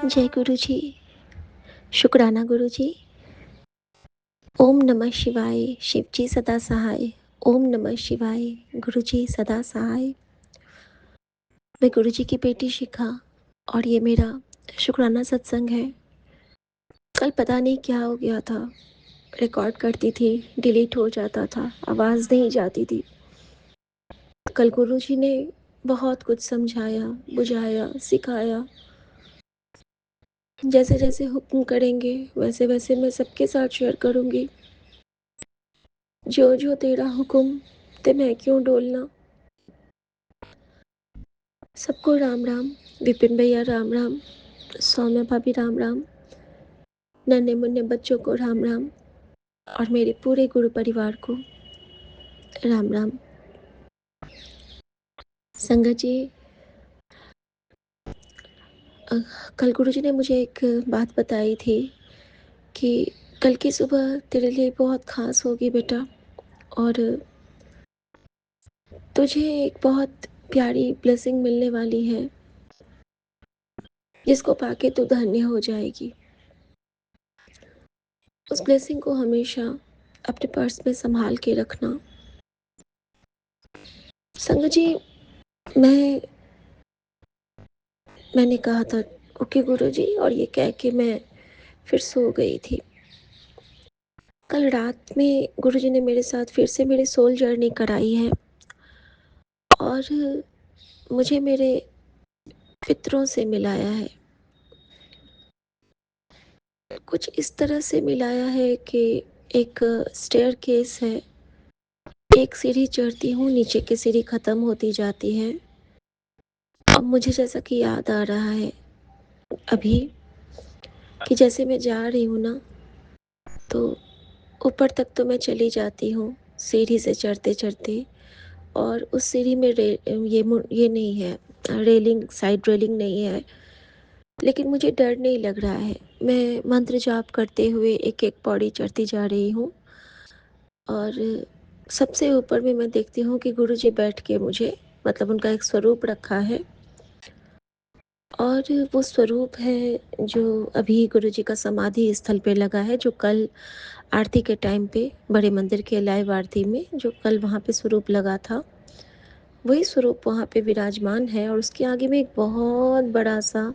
जय गुरु जी। शुक्राना गुरु जी। ओम नमः शिवाय। शिव जी सदा सहाय। ओम नमः शिवाय। गुरु जी सदा सहाय। मैं गुरु जी की बेटी शिखा और ये मेरा शुक्राना सत्संग है। कल पता नहीं क्या हो गया था, रिकॉर्ड करती थी, डिलीट हो जाता था, आवाज़ नहीं जाती थी। कल गुरु जी ने बहुत कुछ समझाया, बुझाया, सिखाया। जैसे जैसे हुक्म करेंगे वैसे वैसे मैं सबके साथ शेयर करूँगी। जो जो तेरा हुक्म ते मैं क्यों डोलना। सबको राम राम। विपिन भैया राम राम। सौम्या भाभी राम राम। नन्हे मुन्ने बच्चों को राम राम और मेरे पूरे गुरु परिवार को राम राम। संगत जी, कल गुरु जी ने मुझे एक बात बताई थी कि कल की सुबह तेरे लिए बहुत खास होगी बेटा, और तुझे एक बहुत प्यारी ब्लेसिंग मिलने वाली है जिसको पाके तू धन्य हो जाएगी। उस ब्लेसिंग को हमेशा अपने पर्स में संभाल के रखना। संगत जी, मैंने कहा था ओके गुरुजी, और ये कह के मैं फिर सो गई थी। कल रात में गुरुजी ने मेरे साथ फिर से मेरी सोल जर्नी कराई है और मुझे मेरे पितरों से मिलाया है। कुछ इस तरह से मिलाया है कि एक स्टेयर केस है, एक सीढ़ी चढ़ती हूँ, नीचे की सीढ़ी खत्म होती जाती है। अब मुझे जैसा कि याद आ रहा है अभी कि जैसे मैं जा रही हूँ ना, तो ऊपर तक तो मैं चली जाती हूँ सीढ़ी से चढ़ते चढ़ते, और उस सीढ़ी में ये नहीं है, रेलिंग, साइड रेलिंग नहीं है। लेकिन मुझे डर नहीं लग रहा है। मैं मंत्र जाप करते हुए एक एक पौड़ी चढ़ती जा रही हूँ और सबसे ऊपर में मैं देखती हूँ कि गुरुजी बैठ के मुझे, मतलब उनका एक स्वरूप रखा है, और वो स्वरूप है जो अभी गुरुजी का समाधि स्थल पे लगा है, जो कल आरती के टाइम पे बड़े मंदिर के लाइव आरती में जो कल वहाँ पे स्वरूप लगा था, वही स्वरूप वहाँ पे विराजमान है। और उसके आगे में एक बहुत बड़ा सा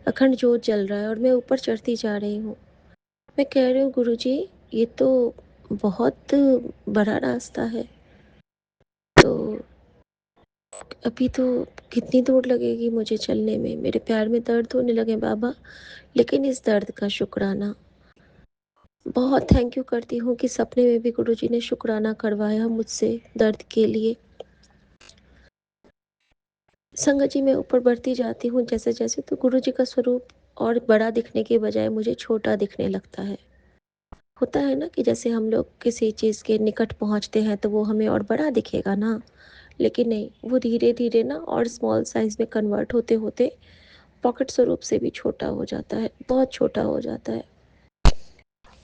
अखंड ज्योत जल रहा है और मैं ऊपर चढ़ती जा रही हूँ। मैं कह रही हूँ गुरुजी, ये तो बहुत बड़ा रास्ता है, तो अभी तो कितनी दूर लगेगी मुझे चलने में। मेरे पैर में दर्द होने लगे बाबा, लेकिन इस दर्द का शुक्राना, बहुत थैंक यू करती हूँ कि सपने में भी गुरुजी ने शुक्राना करवाया मुझसे दर्द के लिए। संगत जी, मैं ऊपर बढ़ती जाती हूँ जैसे जैसे, तो गुरुजी का स्वरूप और बड़ा दिखने के बजाय मुझे छोटा दिखने लगता है। होता है ना कि जैसे हम लोग किसी चीज़ के निकट पहुँचते हैं तो वो हमें और बड़ा दिखेगा ना, लेकिन नहीं, वो धीरे धीरे ना और स्मॉल साइज़ में कन्वर्ट होते होते पॉकेट स्वरूप से भी छोटा हो जाता है, बहुत छोटा हो जाता है।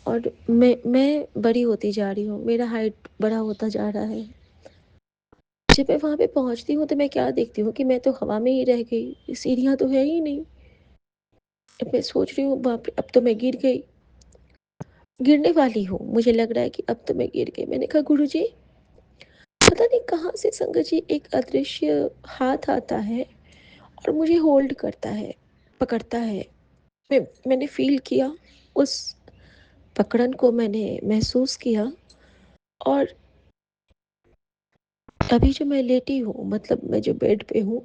और मैं बड़ी होती जा रही हूँ, मेरा हाइट बड़ा होता जा रहा है। जब मैं वहाँ पे पहुँचती हूँ तो मैं क्या देखती हूँ कि मैं तो हवा में ही रह गई, सीढ़ियाँ तो है ही नहीं। अब मैं सोच रही हूँ बाप रे, अब तो मैं गिर गई, गिरने वाली हूँ। मुझे लग रहा है कि अब तो मैं गिर गई। मैंने कहा गुरुजी, पता नहीं कहाँ से संगत जी एक अदृश्य हाथ आता है और मुझे होल्ड करता है, पकड़ता है। मैंने फील किया, उस पकड़न को मैंने महसूस किया। और अभी जो मैं लेटी हूँ, मतलब मैं जो बेड पे हूँ,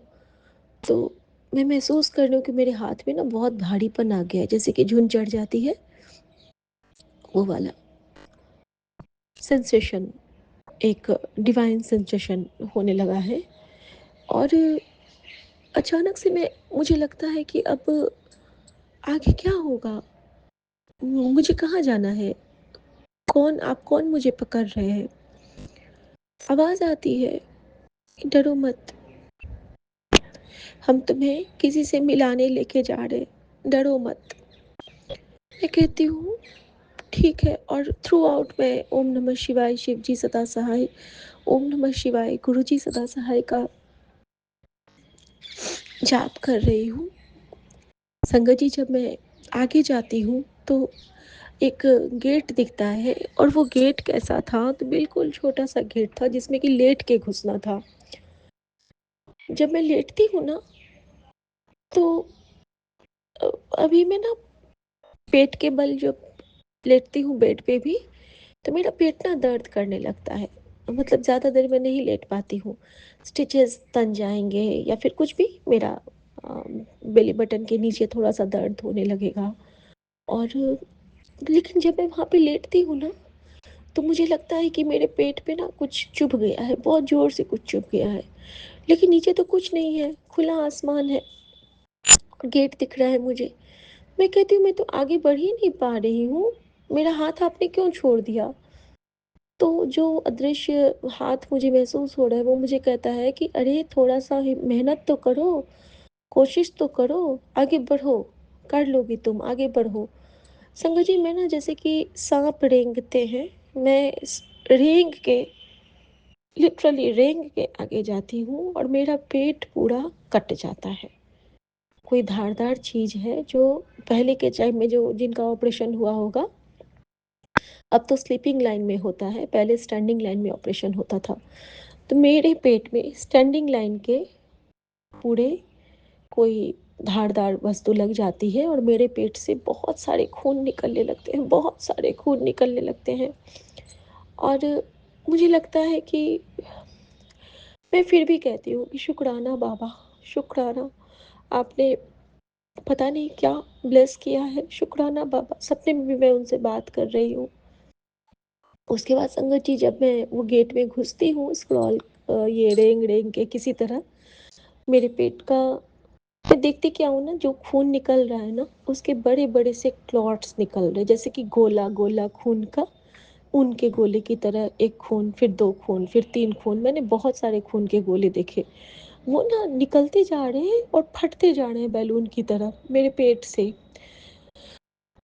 तो मैं महसूस कर रही हूँ कि मेरे हाथ में ना बहुत भारीपन आ गया है, जैसे कि झुंझ चढ़ जाती है, वो वाला सेंसेशन, एक डिवाइन सेंसेशन होने लगा है। और अचानक से मुझे लगता है कि अब आगे क्या होगा, मुझे कहाँ जाना है, कौन मुझे पकड़ रहे हैं। आवाज़ आती है, डरो मत, हम तुम्हें किसी से मिलाने लेके जा रहे, डरो मत। मैं कहती हूँ ठीक है, और थ्रू आउट मैं ओम नमः शिवाय, शिव जी सदा सहाय, ओम नमः शिवाय, गुरु जी सदा सहाय का जाप कर रही हूँ। संगत जी, जब मैं आगे जाती हूँ तो एक गेट दिखता है, और वो गेट कैसा था, तो बिल्कुल छोटा-सा गेट था जिसमें कि लेट के घुसना था। जब मैं लेटती हूँ ना, तो अ, अभी मैं ना पेट के बल जब लेटती हूँ बेड पे भी, तो मेरा पेट ना दर्द करने लगता है। मतलब ज़्यादा देर मैं नहीं लेट पाती हूँ। स्टिचेज़ तन जाएँगे या फिर कुछ भी, मेरा अ, बेली बटन के नीचे थोड़ा-सा दर्द होने लगेगा। और लेकिन जब मैं वहाँ पे लेटती हूँ ना, तो मुझे लगता है कि मेरे पेट पे ना कुछ चुभ गया है, बहुत ज़ोर से कुछ चुभ गया है। लेकिन नीचे तो कुछ नहीं है, खुला आसमान है, गेट दिख रहा है मुझे। मैं कहती हूँ, मैं तो आगे बढ़ ही नहीं पा रही हूँ, मेरा हाथ आपने क्यों छोड़ दिया? तो जो अदृश्य हाथ मुझे महसूस हो रहा है, वो मुझे कहता है कि अरे थोड़ा-सा ही मेहनत तो करो, कोशिश तो करो, आगे बढ़ो, कर लोगी तुम, आगे बढ़ो। संगत जी, मैं ना जैसे कि साँप रेंगते हैं, मैं स रेंग के, लिटरली रेंग के आगे जाती हूँ, और मेरा पेट पूरा कट जाता है। कोई धारदार चीज़ है जो पहले के टाइम में जो जिनका ऑपरेशन हुआ होगा, अब तो स्लीपिंग लाइन में होता है, पहले स्टैंडिंग लाइन में ऑपरेशन होता था। तो मेरे पेट में स्टैंडिंग लाइन के पूरे कोई धारदार वस्तु लग जाती है, और मेरे पेट से बहुत सारे खून निकलने लगते हैं, बहुत सारे खून निकलने लगते हैं। और मुझे लगता है कि मैं फिर भी कहती हूँ कि शुक्राना बाबा, शुक्राना, आपने पता नहीं क्या ब्लेस किया है, शुक्राना बाबा। सपने में भी मैं उनसे बात कर रही हूँ। उसके बाद संगत जी, जब मैं वो गेट में घुसती हूँ, स्क्रॉल ये रेंग-रेंग के किसी तरह मेरे पेट का, मैं देखती क्या हूँ ना, जो खून निकल रहा है ना, उसके बड़े-बड़े से क्लॉट्स निकल रहे हैं, जैसे कि गोला-गोला खून का, ऊन के गोले की तरह, 1 खून, फिर 2 खून, फिर 3 खून, मैंने बहुत सारे खून के गोले देखे। वो ना निकलते जा रहे हैं और फटते जा रहे हैं बैलून की तरह मेरे पेट से।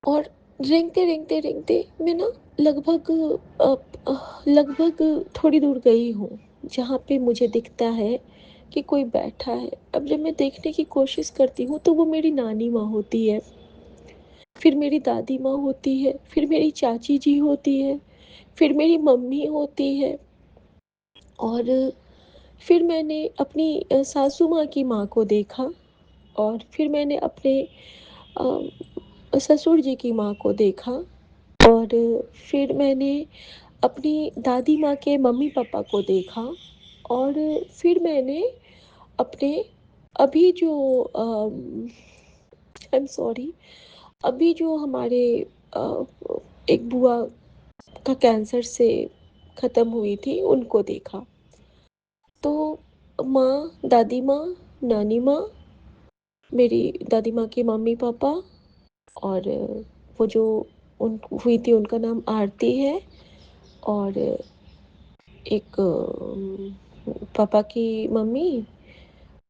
और रेंगते-रेंगते-रेंगते मैं ना लगभग लगभग थोड़ी दूर गई हूँ, जहाँ पे मुझे दिखता है कि कोई बैठा है। अब जब मैं देखने की कोशिश करती हूँ, तो वो मेरी नानी माँ होती है, फिर मेरी दादी माँ होती है, फिर मेरी चाची जी होती है, फिर मेरी मम्मी होती है, और फिर मैंने अपनी सासू माँ की माँ को देखा, और फिर मैंने अपने ससुर जी की माँ को देखा, और फिर मैंने अपनी दादी माँ के मम्मी-पापा को देखा, और फिर मैंने अपने अभी जो आई एम सॉरी, अभी जो हमारे अ, एक बुआ का कैंसर से ख़त्म हुई थी, उनको देखा। तो माँ, दादी माँ, नानी माँ, मेरी दादी माँ के मम्मी-पापा, और वो जो उन हुई थी उनका नाम आरती है, और एक पापा की मम्मी,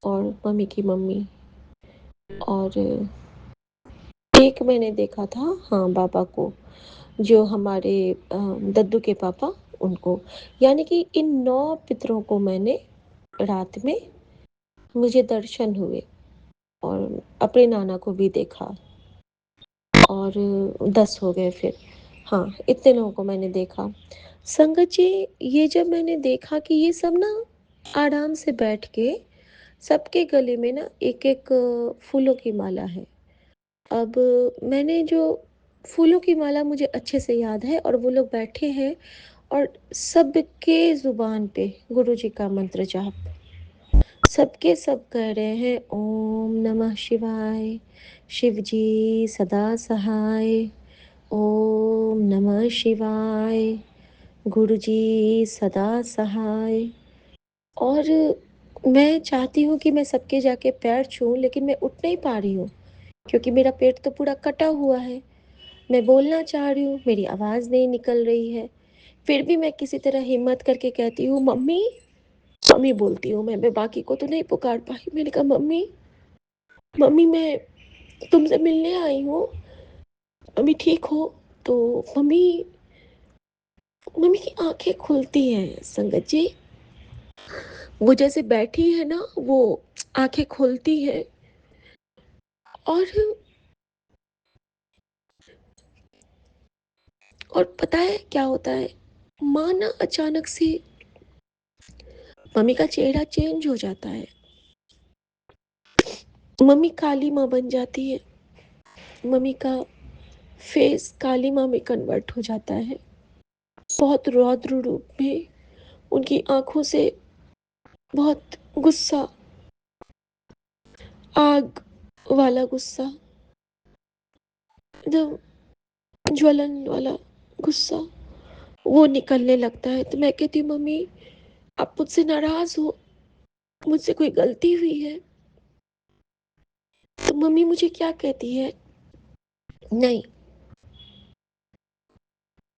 और मम्मी की मम्मी, और एक मैंने देखा था, हाँ, बाबा को, जो हमारे दद्दू के पापा, उनको। यानी कि इन 9 पितरों को मैंने रात में, मुझे दर्शन हुए, और अपने नाना को भी देखा, और 10 हो गए फिर। हाँ, इतने लोगों को मैंने देखा। संगत जी, ये जब मैंने देखा कि ये सब ना आराम से बैठ के, सबके गले में ना एक-एक फूलों की माला है। अब मैंने जो फूलों की माला, मुझे अच्छे से याद है, और वो लोग बैठे हैं, और सबके ज़ुबान पे गुरुजी का मंत्र जाप। सबके सब कह रहे हैं, ओम नमः शिवाय, शिव जी सदा सहाय, ओम नमः शिवाय, गुरु जी सदा सहाय। और मैं चाहती हूँ कि मैं सबके जाके पैर छूऊँ, लेकिन मैं उठ नहीं पा रही हूँ, क्योंकि मेरा पेट तो पूरा कटा हुआ है। मैं बोलना चाह रही हूँ, मेरी आवाज़ नहीं निकल रही है। फिर भी मैं किसी तरह हिम्मत करके कहती हूँ, मम्मी, मम्मी बोलती हूँ मैं बाकी को तो नहीं पुकार पाई। मैंने कहा, मम्मी, मम्मी, मैं तुमसे मिलने आई हूँ, मम्मी ठीक हो? तो मम्मी मम्मी की आँखें खुलती हैं संगत जी। वो जैसे बैठी है ना, वो आँखें खुलती हैं, और और पता है क्या होता है, माँ ना अचानक से, मम्मी का चेहरा चेंज हो जाता है। मम्मी काली माँ बन जाती है। मम्मी का फेस काली माँ में कन्वर्ट हो जाता है। बहुत रौद्र रूप में, उनकी आंखों से बहुत गुस्सा, आग वाला गुस्सा, एकदम ज्वलन वाला गुस्सा वो निकलने लगता है। तो मैं कहती हूँ, मम्मी आप मुझसे नाराज हो, मुझसे कोई गलती हुई है? तो मम्मी मुझे क्या कहती है, नहीं,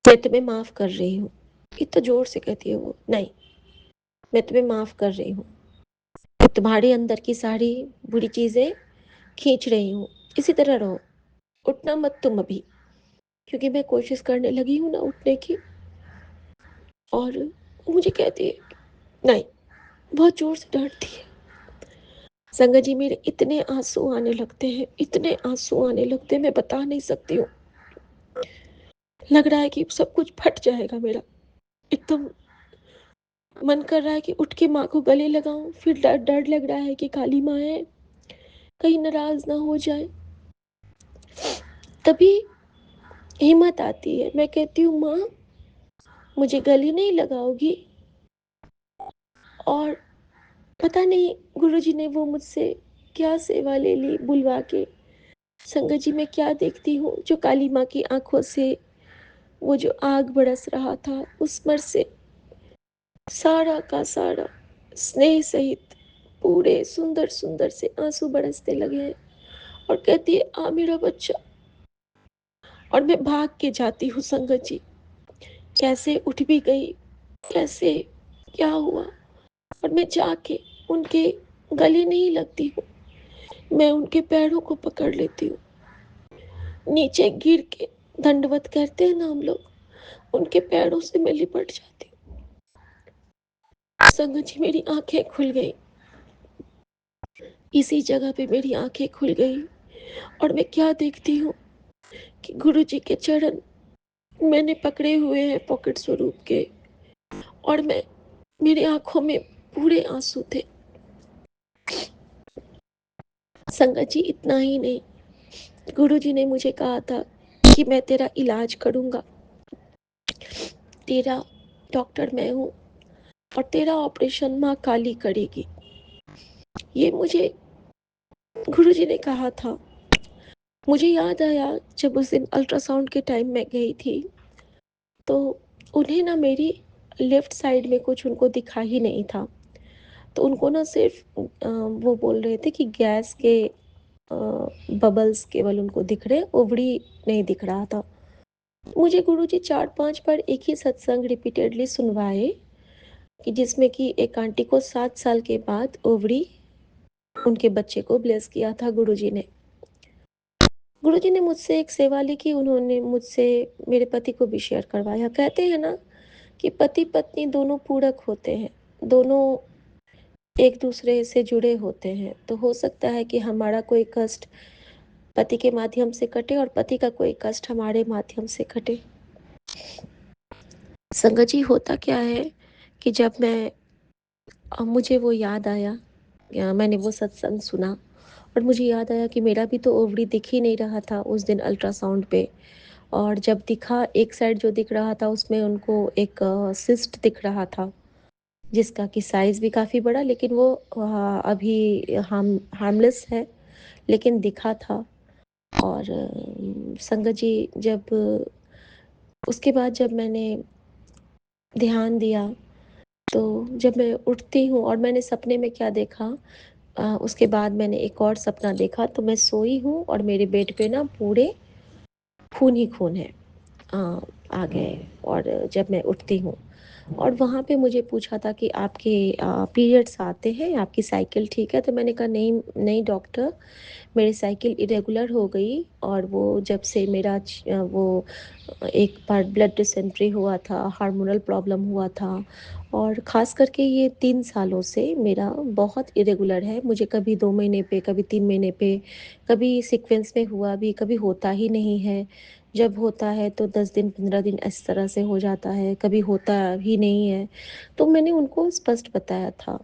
मैं तुम्हें माफ कर रही हूँ। इतना जोर से कहती है वो, नहीं, मैं तुम्हें माफ कर रही हूँ, तुम्हारे अंदर की सारी बुरी चीजें खींच रही हूँ, इसी तरह रहो, उठना मत तुम अभी। क्योंकि मैं कोशिश करने लगी हूँ ना उठने की, और मुझे कहती है नहीं, बहुत जोर से डांटती है। संगत जी, मेरे इतने आंसू आने लगते हैं, इतने आंसू आने लगते हैं, मैं बता नहीं सकती हूँ। लग रहा है कि सब कुछ फट जाएगा मेरा। एकदम मन कर रहा है कि उठ के माँ को गले लगाऊं, फिर डर डर लग रहा है कि काली माँ है, कहीं नाराज ना हो जाए। तभी हिम्मत आती है, मैं कहती हूँ, माँ मुझे गले नहीं लगाओगी? और पता नहीं गुरुजी ने वो मुझसे क्या सेवा ले ली बुलवा के। संगत जी, मैं क्या देखती हूँ, जो काली माँ की आंखों से वो जो आग बरस रहा था, उस पर से सारा का सारा स्नेह सहित पूरे सुंदर सुंदर से आंसू बरसने लगे हैं। और कहती है, आ मेरा बच्चा। और मैं भाग के जाती हूँ संगत जी, कैसे उठ भी गई, कैसे, क्या हुआ। और मैं जाके उनके गले नहीं लगती हूँ, मैं उनके पैरों को पकड़ लेती हूँ, नीचे गिर के दंडवत करते हैं ना हम लोग, उनके पैरों से मैं लिपट जाती हूँ। संगत जी, मेरी आंखें खुल गई, इसी जगह पे मेरी आंखें खुल गई। और मैं क्या देखती हूँ कि गुरु जी के चरण मैंने पकड़े हुए हैं पॉकेट स्वरूप के, और मैं, मेरी आंखों में पूरे आंसू थे। संगत जी, इतना ही नहीं, गुरु जी ने मुझे कहा था कि मैं तेरा इलाज करूंगा, तेरा डॉक्टर मैं हूँ, और तेरा ऑपरेशन माँ काली करेगी। ये मुझे गुरु जी ने कहा था। मुझे याद आया, जब उस दिन अल्ट्रासाउंड के टाइम मैं गई थी, तो उन्हें ना मेरी लेफ्ट साइड में कुछ उनको दिखा ही नहीं था। तो उनको ना सिर्फ वो बोल रहे थे कि गैस के बबल्स केवल उनको दिख रहे, ओवड़ी नहीं दिख रहा था। मुझे गुरुजी 4-5 बार एक ही सत्संग रिपीटेडली सुनवाए, कि जिसमें कि एक आंटी को 7 साल के बाद ओवड़ी उनके बच्चे को ब्लेस किया था गुरुजी ने। गुरुजी ने मुझसे एक सेवा ली कि उन्होंने मुझसे मेरे पति को भी शेयर करवाया। कहते हैं ना कि पति पत्नी दोनों पूरक होते हैं, दोनों एक दूसरे से जुड़े होते हैं। तो हो सकता है कि हमारा कोई कष्ट पति के माध्यम से कटे और पति का कोई कष्ट हमारे माध्यम से कटे। संगत जी, होता क्या है कि जब मैं, मुझे वो याद आया, मैंने वो सत्संग सुना, और मुझे याद आया कि मेरा भी तो ओवरी दिख ही नहीं रहा था उस दिन अल्ट्रासाउंड पे। और जब दिखा, एक साइड जो दिख रहा था उसमें उनको एक सिस्ट दिख रहा था, जिसका कि साइज़ भी काफ़ी बड़ा, लेकिन वो अभी हार्मलेस है, लेकिन दिखा था। और संगत जी, जब उसके बाद जब मैंने ध्यान दिया, तो जब मैं उठती हूँ और मैंने सपने में क्या देखा, उसके बाद मैंने एक और सपना देखा। तो मैं सोई हूँ और मेरे बेड पे ना पूरे खून ही खून है, अ, आ गए। और जब मैं उठती हूँ, और वहाँ पे मुझे पूछा था कि आपके पीरियड्स आते हैं, आपकी साइकिल ठीक है? तो मैंने कहा, नहीं नहीं डॉक्टर, मेरी साइकिल इरेगुलर हो गई, और वो जब से मेरा वो एक बार ब्लड डिसेंट्री हुआ था, हार्मोनल प्रॉब्लम हुआ था, और ख़ास करके ये 3 सालों से मेरा बहुत इरेगुलर है। मुझे कभी 2 महीने पे, कभी 3 महीने पे, कभी सीक्वेंस में हुआ भी, कभी होता ही नहीं है। जब होता है तो 10 दिन, 15 दिन इस तरह से हो जाता है, कभी होता ही नहीं है। तो मैंने उनको स्पष्ट बताया था।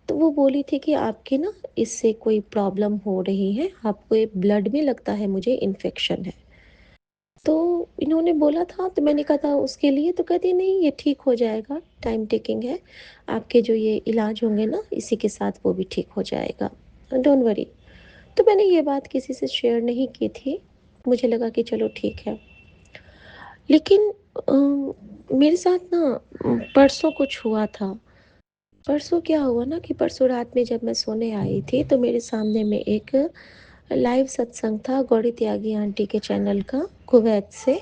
तो वो बोली थी कि आपके ना इससे कोई प्रॉब्लम हो रही है, आपको ये ब्लड में लगता है मुझे इन्फेक्शन है। तो इन्होंने बोला था तो मैंने कहा था उसके लिए, तो कहती नहीं ये ठीक हो जाएगा, टाइम टेकिंग है, आपके जो ये इलाज होंगे ना इसी के साथ वो भी ठीक हो जाएगा, डोंट वरी। तो मैंने ये बात किसी से शेयर नहीं की थी, मुझे लगा कि चलो ठीक है। लेकिन मेरे साथ ना परसों कुछ हुआ था। परसों क्या हुआ ना कि परसों रात में जब मैं सोने आई थी तो मेरे सामने में एक लाइव सत्संग था गौरी त्यागी आंटी के चैनल का, कुवैत से।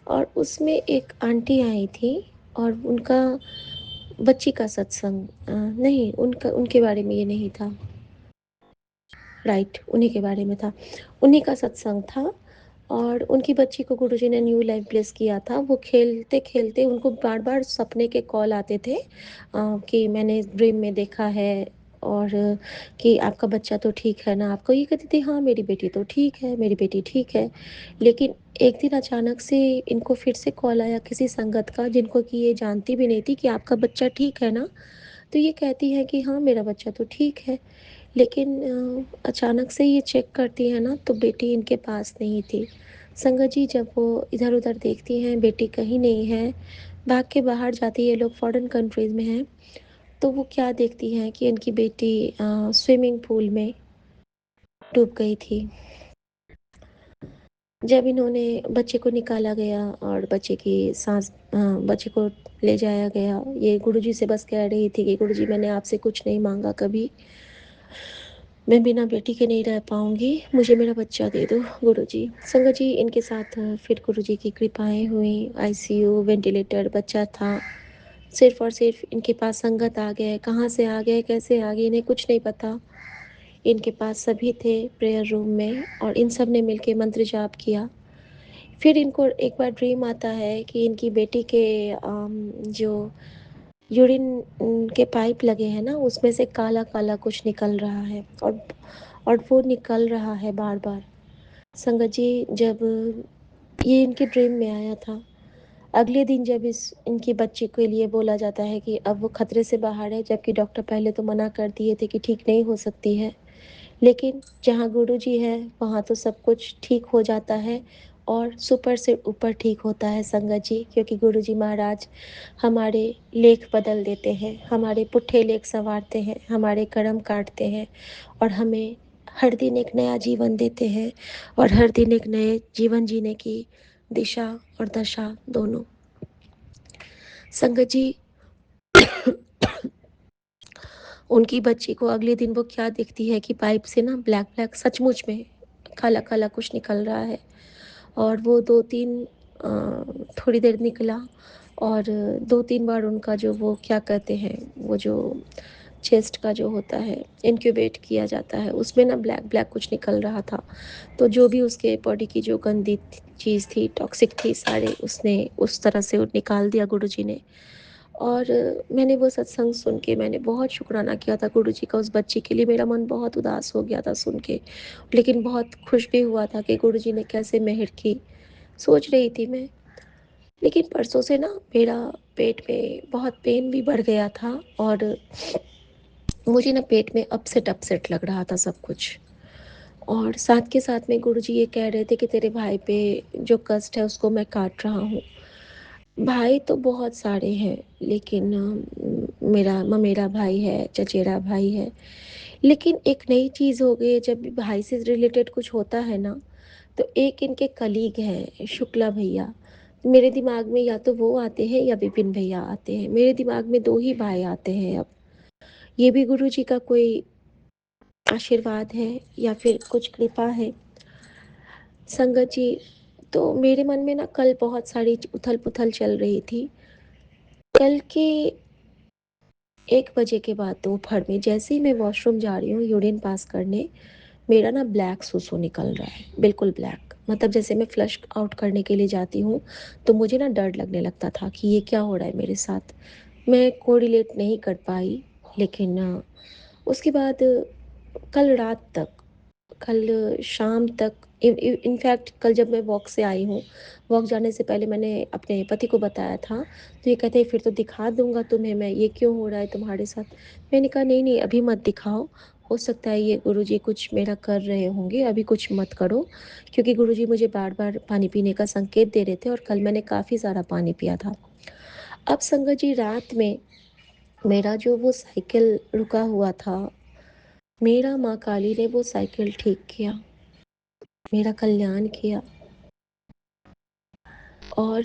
और उसमें एक आंटी आई थी और उनका बच्ची का सत्संग, नहीं उनका, उनके बारे में ये नहीं था, राइट उन्हीं के बारे में था, उन्हीं का सत्संग था। और उनकी बच्ची को गुरुजी ने न्यू लाइफ ब्लेस किया था। वो खेलते खेलते उनको बार बार सपने के कॉल आते थे कि मैंने ड्रीम में देखा है, और कि आपका बच्चा तो ठीक है ना, आपको ये कहती थी हाँ मेरी बेटी तो ठीक है, मेरी बेटी ठीक है। लेकिन एक दिन अचानक से इनको फिर से कॉल आया किसी संगत का, जिनको कि ये जानती भी नहीं थी कि आपका बच्चा ठीक है ना। तो ये कहती है कि हाँ मेरा बच्चा तो ठीक है। लेकिन अचानक से ये चेक करती है ना तो बेटी इनके पास नहीं थी। संगत जी जब वो इधर उधर देखती हैं बेटी कहीं नहीं है, भाग के बाहर जाती है, ये लोग फॉरेन कंट्रीज़ में हैं। तो वो क्या देखती हैं कि इनकी बेटी स्विमिंग पूल में डूब गई थी। जब इन्होंने बच्चे को निकाला गया और बच्चे की सांस, बच्चे को ले जाया गया, ये गुरुजी से बस कह रही थी कि गुरुजी मैंने आपसे कुछ नहीं मांगा कभी, मैं बिना बेटी के नहीं रह पाऊँगी, मुझे मेरा बच्चा दे दो गुरुजी। संगत जी इनके साथ फिर गुरुजी की कृपाएँ हुई, आईसीयू, वेंटिलेटर, बच्चा था। सिर्फ़ और सिर्फ़ इनके पास संगत आ गए, कहाँ से आ गए, कैसे आ गए, इन्हें कुछ नहीं पता। इनके पास सभी थे प्रेयर रूम में और इन सब ने मिलके मंत्र जाप किया। फिर इनको एक बार ड्रीम आता है कि इनकी बेटी के जो यूरिन के पाइप लगे हैं ना उसमें से काला-काला कुछ निकल रहा है, और वो निकल रहा है बार-बार। संगत जी जब ये इनके ड्रीम में आया था, अगले दिन जब इस इनकी बच्ची के लिए बोला जाता है कि अब वो खतरे से बाहर है, जबकि डॉक्टर पहले तो मना कर दिए थे कि ठीक नहीं हो सकती है। लेकिन जहाँ गुरुजी है वहाँ तो सब कुछ ठीक हो जाता है और सुपर से ऊपर ठीक होता है संगत जी, क्योंकि गुरुजी महाराज हमारे लेख बदल देते हैं, हमारे पुट्ठे लेख संवारते हैं, हमारे कर्म काटते हैं और हमें हर दिन एक नया जीवन देते हैं और हर दिन एक नए जीवन जीने की दिशा और दशा दोनों। संगत जी उनकी बच्ची को अगले दिन वो क्या दिखती है कि पाइप से ना ब्लैक ब्लैक, सचमुच में काला काला कुछ निकल रहा है। और वो 2-3 थोड़ी देर निकला और 2-3 बार उनका जो वो क्या कहते हैं, वो जो चेस्ट का जो होता है इंक्यूबेट किया जाता है उसमें ना ब्लैक ब्लैक कुछ निकल रहा था। तो जो भी उसके बॉडी की जो गंदी चीज़ थी, टॉक्सिक थी, सारे उसने उस तरह से निकाल दिया गुरुजी ने। और मैंने वो सत्संग सुन के मैंने बहुत शुक्राना किया था गुरुजी का उस बच्ची के लिए। मेरा मन बहुत उदास हो गया था सुन के, लेकिन बहुत खुश भी हुआ था कि गुरुजी ने कैसे मेहर की। सोच रही थी मैं, लेकिन परसों से ना मेरा पेट में बहुत पेन भी बढ़ गया था और मुझे ना पेट में अपसेट अपसेट लग रहा था सब कुछ। और साथ के साथ में गुरुजी ये कह रहे थे कि तेरे भाई पे जो कष्ट है उसको मैं काट रहा हूँ। भाई तो बहुत सारे हैं, लेकिन मेरा ममेरा भाई है, चचेरा भाई है। लेकिन एक नई चीज़ हो गई है, जब भी भाई से रिलेटेड कुछ होता है ना, तो एक इनके कलीग हैं शुक्ला भैया। मेरे दिमाग में या तो वो आते हैं या विपिन भैया आते हैं। मेरे दिमाग में 2 ही भाई आते हैं अब। ये भी गुरुजी का कोई आशीर्वाद है या फिर कुछ कृपा है। संगत जी, तो मेरे मन में ना कल बहुत सारी उथल-पुथल चल रही थी। कल के 1 बजे के बाद दोपहर में जैसे ही मैं वॉशरूम जा रही हूँ यूरिन पास करने, मेरा ना ब्लैक सुसु निकल रहा है, बिल्कुल ब्लैक। मतलब जैसे मैं फ्लश आउट करने के लिए जाती हूँ, तो मुझे ना डर लगने लगता था कि ये क्या हो रहा है मेरे साथ। मैं कोरिलेट नहीं कर पाई, लेकिन उसके बाद कल रात तक, कल शाम तक, इनफैक्ट कल जब मैं वॉक से आई हूँ, वॉक जाने से पहले मैंने अपने पति को बताया था, तो ये कहते हैं फिर तो दिखा दूँगा तुम्हें मैं, ये क्यों हो रहा है तुम्हारे साथ? मैंने कहा नहीं, नहीं अभी मत दिखाओ, हो सकता है ये गुरुजी कुछ मेरा कर रहे होंगे, अभी कुछ मत करो। क्योंकि गुरुजी मुझे बार-बार पानी पीने का संकेत दे रहे थे और कल मैंने काफ़ी सारा पानी पिया था। अब संगत जी रात में मेरा जो वो साइकिल रुका हुआ था, मेरा माँ काली ने वो साइकिल ठीक किया, मेरा कल्याण किया और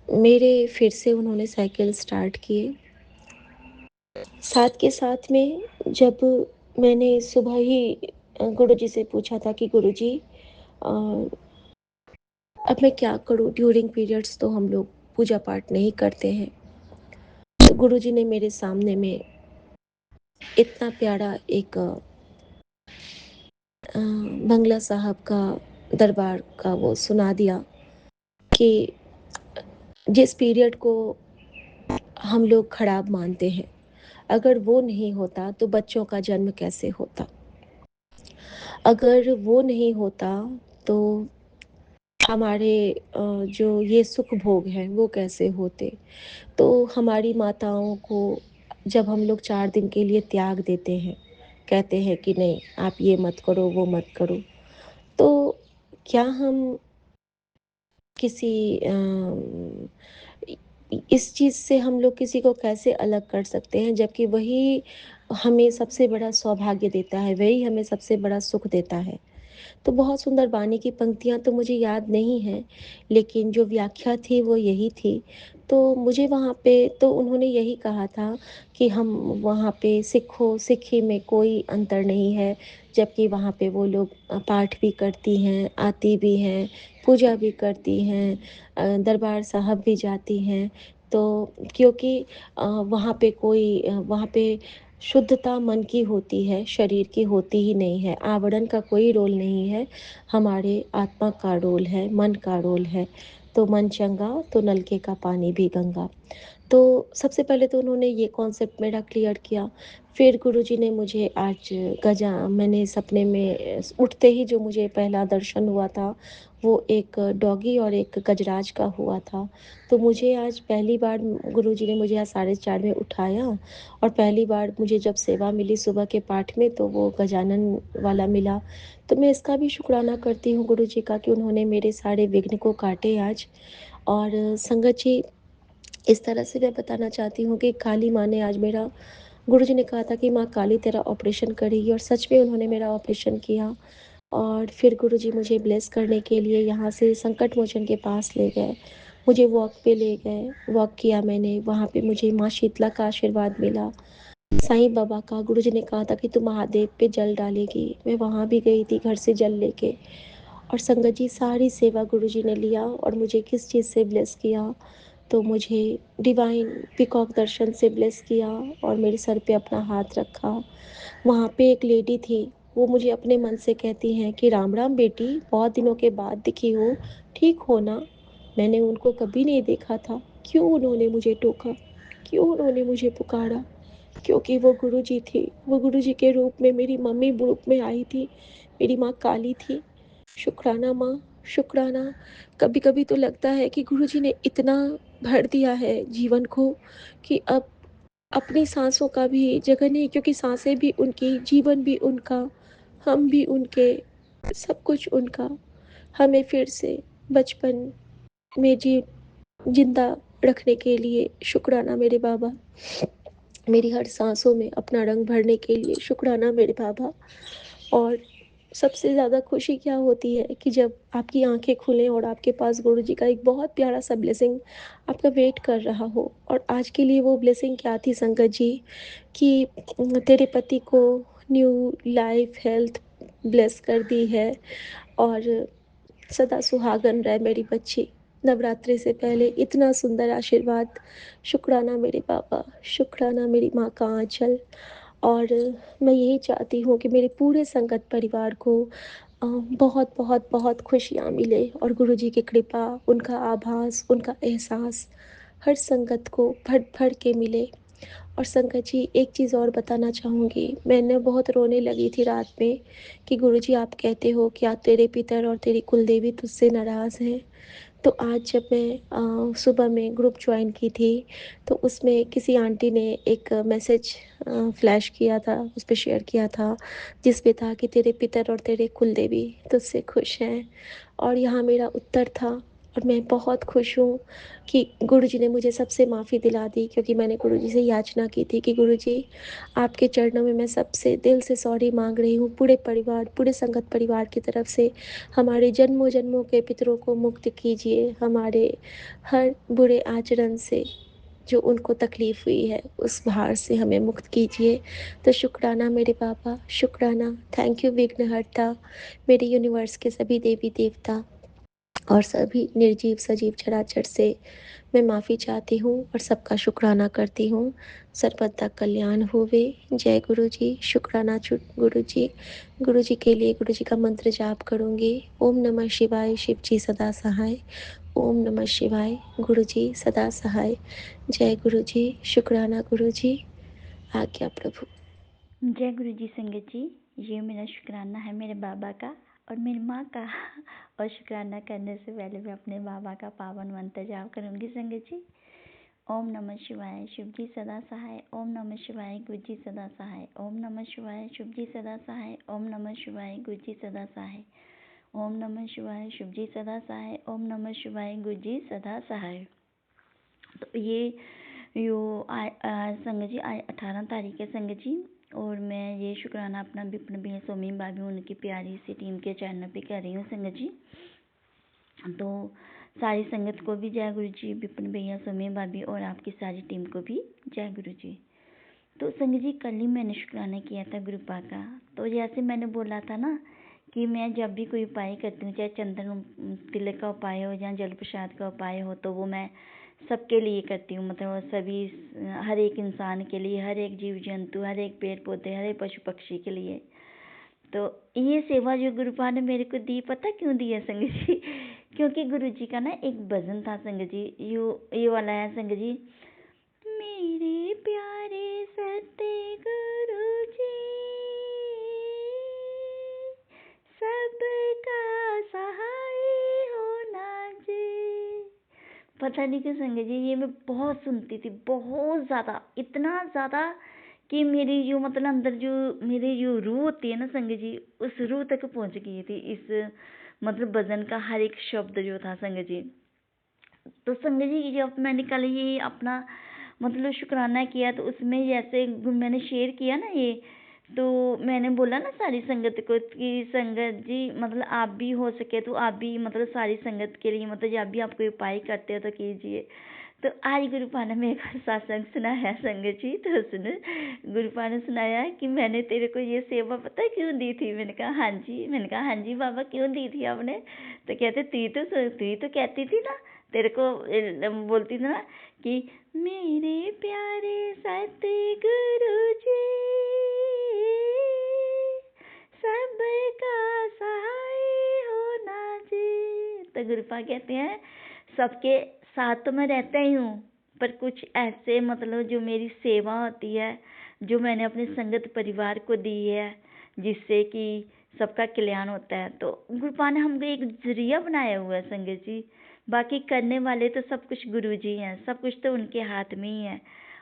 मेरे फिर से उन्होंने साइकिल स्टार्ट किए। साथ के साथ में जब मैंने सुबह ही गुरुजी से पूछा था कि गुरुजी अ, अब मैं क्या करूँ? ड्यूरिंग पीरियड्स तो हम लोग पूजा पाठ नहीं करते हैं। तो गुरुजी ने मेरे सामने में इतना प्यारा एक बंगला साहब का दरबार का वो सुना दिया कि जिस पीरियड को हम लोग खराब मानते हैं, अगर वो नहीं होता तो बच्चों का जन्म कैसे होता? अगर वो नहीं होता तो हमारे जो ये सुख भोग हैं वो कैसे होते? तो हमारी माताओं को जब हम लोग 4 दिन के लिए त्याग देते हैं, कहते हैं कि नहीं आप ये मत करो, वो मत करो, तो क्या हम किसी इ इस चीज़ से हम लोग किसी को कैसे अलग कर सकते हैं, जबकि वही हमें सबसे बड़ा सौभाग्य देता है, वही हमें सबसे बड़ा सुख देता है। तो बहुत सुंदर वाणी की पंक्तियाँ तो मुझे याद नहीं हैं, लेकिन जो व्याख्या थी वो यही थी। तो मुझे वहाँ पे तो उन्होंने यही कहा था कि हम वहाँ पे सिक्खी में कोई अंतर नहीं है, जबकि वहाँ पे वो लोग पाठ भी करती हैं, आती भी हैं, पूजा भी करती हैं, दरबार साहब भी जाती हैं। तो क्योंकि वहाँ पे शुद्धता मन की होती है, शरीर की होती ही नहीं है। आवरण का कोई रोल नहीं है, हमारे आत्मा का रोल है, मन का रोल है। तो मन चंगा तो नलके का पानी भी गंगा। तो सबसे पहले तो उन्होंने ये कॉन्सेप्ट मेरा क्लियर किया। फिर गुरुजी ने मुझे आज गजा मैंने सपने में उठते ही जो मुझे पहला दर्शन हुआ था, वो एक डॉगी और एक गजराज का हुआ था। तो मुझे आज पहली बार गुरुजी ने मुझे आज साढ़े 4 में उठाया और पहली बार मुझे जब सेवा मिली सुबह के पाठ में, तो वो गजानन वाला मिला। तो मैं इसका भी शुक्राना करती हूँ गुरुजी का कि उन्होंने मेरे सारे विघ्न को काटे आज। और संगत जी, इस तरह से मैं बताना चाहती हूँ कि काली माँ ने आज मेरा गुरुजी ने कहा था कि माँ काली तेरा ऑपरेशन करेगी और सच में उन्होंने मेरा ऑपरेशन किया। और फिर गुरुजी मुझे ब्लेस करने के लिए यहाँ से संकट मोचन के पास ले गए। मुझे वॉक पे ले गए, वॉक किया मैंने, वहाँ पे मुझे माँ शीतला का आशीर्वाद मिला। साईं बाबा का गुरुजी ने कहा था कि तू महादेव पे जल डालेगी, मैं वहाँ भी गई थी घर से जल लेके। और संगत जी सारी सेवा गुरुजी ने लिया और मुझे किस चीज़ से ब्लेस किया, तो मुझे डिवाइन पीकॉक दर्शन से ब्लेस किया और मेरे सर पे अपना हाथ रखा। वहाँ पे एक लेडी थी, वो मुझे अपने मन से कहती हैं कि राम राम बेटी, बहुत दिनों के बाद दिखी हो, ठीक हो ना? मैंने उनको कभी नहीं देखा था, क्यों उन्होंने मुझे टोका, क्यों उन्होंने मुझे पुकारा? क्योंकि वो गुरुजी थी, वो गुरुजी के रूप में मेरी मम्मी रूप में आई थी, मेरी माँ काली थी। शुक्राना माँ, शुक्राना। कभी-कभी तो लगता है कि गुरुजी ने इतना भर दिया है जीवन को कि अब अपनी साँसों का भी जगह नहीं, क्योंकि साँसें भी उनकी, जीवन भी उनका, हम भी उनके, सब कुछ उनका। हमें फिर से बचपन में जिंदा रखने के लिए शुक्राना मेरे बाबा। मेरी हर साँसों में अपना रंग भरने के लिए शुक्राना मेरे बाबा। और सबसे ज़्यादा खुशी क्या होती है कि जब आपकी आँखें खुलें और आपके पास गुरुजी का एक बहुत प्यारा-सा ब्लेसिंग आपका वेट कर रहा हो। और आज के लिए वो ब्लेसिंग क्या थी संगत जी, कि तेरे पति को न्यू लाइफ हेल्थ ब्लेस कर दी है और सदा सुहागन रहे मेरी बच्ची। नवरात्रि से पहले इतना सुंदर आशीर्वाद। शुक्राना मेरे बाबा, शुक्राना मेरी माँ का आँचल। और मैं यही चाहती हूँ कि मेरे पूरे संगत परिवार को बहुत बहुत बहुत खुशियाँ मिले और गुरुजी की कृपा, उनका आभास, उनका एहसास हर संगत को भर-भर के मिले। और संगत जी, एक चीज़ और बताना चाहूँगी, मैंने बहुत रोने लगी थी रात में कि गुरुजी आप कहते हो कि तेरे पितर और तेरी कुलदेवी तुझसे नाराज़ हैं। तो आज जब मैं सुबह में ग्रुप जॉइन की थी, तो उसमें किसी आंटी ने एक मैसेज फ्लैश किया था, उस पे शेयर किया था, जिस पे था कि तेरे पितर और तेरे कुलदेवी तुझसे खुश हैं। और यहाँ मेरा उत्तर था, और मैं बहुत खुश हूँ कि गुरुजी ने मुझे सबसे माफ़ी दिला दी, क्योंकि मैंने गुरुजी से याचना की थी कि गुरुजी, आपके चरणों में मैं सबसे दिल से सॉरी माँग रही हूँ, पूरे परिवार, पूरे संगत परिवार की तरफ से। हमारे जन्मों-जन्मों के पितरों को मुक्त कीजिए, हमारे हर बुरे आचरण से जो उनको तकलीफ़ हुई है, उस भार से हमें मुक्त कीजिए। तो शुक्राना मेरे बाबा, शुक्राना, थैंक यू विघ्नहर्ता, मेरे यूनिवर्स के सभी देवी-देवता और सभी निर्जीव सजीव चराचर से मैं माफ़ी चाहती हूँ और सबका शुक्राना करती हूँ। सर्वदा कल्याण होवे। जय गुरु जी, शुक्राना गुरु जी। गुरु जी के लिए गुरु जी का मंत्र जाप करूँगी। ओम नमः शिवाय, शिव जी सदा सहाय। ओम नमः शिवाय, गुरु जी सदा सहाय। जय गुरु जी, शुक्राना गुरु जी। आज्ञा प्रभु। जय गुरु जी संगत जी, ये मेरा शुक्राना है मेरे बाबा का और मेरी माँ का। और शुक्राना करने से पहले मैं अपने बाबा का पावन मंत्र जाप करूँगी संगत जी। ओम नमः शिवाय, शिव जी सदा सहाय। ओम नमः शिवाय, गुरु जी सदा सहाय। ओम नमः शिवाय, शिव जी सदा सहाय। ओम नमः शिवाय, गुरु जी सदा सहाय। ओम नमः शिवाय, शिव जी सदा सहाय। ओम नमः शिवाय, गुरु जी सदा सहाय। तो ये संगत जी आज 18 तारीख है संगत जी, और मैं ये शुक्राना अपना विपिन भैया, सोमी भाभी, उनकी प्यारी सी टीम के चैनल पे कर रही हूँ संगत जी। तो सारी संगत को भी जय गुरु जी, विपिन भैया, सोमी भाभी और आपकी सारी टीम को भी जय गुरु जी। तो संगत जी कल ही मैंने शुक्राना किया था गुरुपा का। तो जैसे मैंने बोला था ना कि मैं जब भी कोई उपाय करती हूँ, चाहे चंदन तिलक का उपाय हो या जल प्रसाद का उपाय हो, तो वो मैं सबके लिए करती हूँ। मतलब सभी, हर एक इंसान के लिए, हर एक जीव जंतु, हर एक पेड़ पौधे, हर एक पशु पक्षी के लिए। तो ये सेवा जो गुरुपा ने मेरे को दी, पता क्यों दी है संगत जी? क्योंकि गुरु जी का ना एक भजन था संगत जी, ये वाला है संगत जी। मेरे प्यारे सत्य गुरु जी, सबका सहाय होना जी। पता नहीं क्यों संगत जी, ये मैं बहुत सुनती थी, बहुत ज़्यादा, इतना ज़्यादा कि मेरी जो मतलब अंदर जो मेरी जो रूह होती है ना संगत जी, उस रूह तक पहुंच गई थी इस मतलब भजन का हर एक शब्द जो था संगत जी। तो संगत जी जब मैंने कल ये अपना मतलब शुक्राना किया, तो उसमें जैसे मैंने शेयर किया ना ये, तो मैंने बोला ना सारी संगत को कि संगत जी मतलब आप भी हो सके तो आप भी मतलब सारी संगत के लिए मतलब जब भी आप कोई उपाय करते हो तो कीजिए। तो आज गुरुपा ने मेरे को सत्संग सुनाया संगत जी। तो सुन, गुरुपा ने सुनाया कि मैंने तेरे को ये सेवा पता है क्यों दी थी? मैंने कहा हाँ जी। मैंने कहा हाँ जी बाबा, क्यों दी थी आपने? तो कहते तू तो कहती थी ना, तेरे को बोलती थी ना कि मेरे प्यारे सत्य गुरु जी, सबका सहाय होना जी। तो गुरुपा कहते हैं सबके साथ तो मैं रहता ही हूँ, पर कुछ ऐसे मतलब जो मेरी सेवा होती है, जो मैंने अपने संगत परिवार को दी है, जिससे कि सबका कल्याण होता है। तो गुरुपा ने हमको एक जरिया बनाया हुआ है संगत जी। बाकी करने वाले तो सब कुछ गुरु जी हैं, सब कुछ तो उनके हाथ में ही है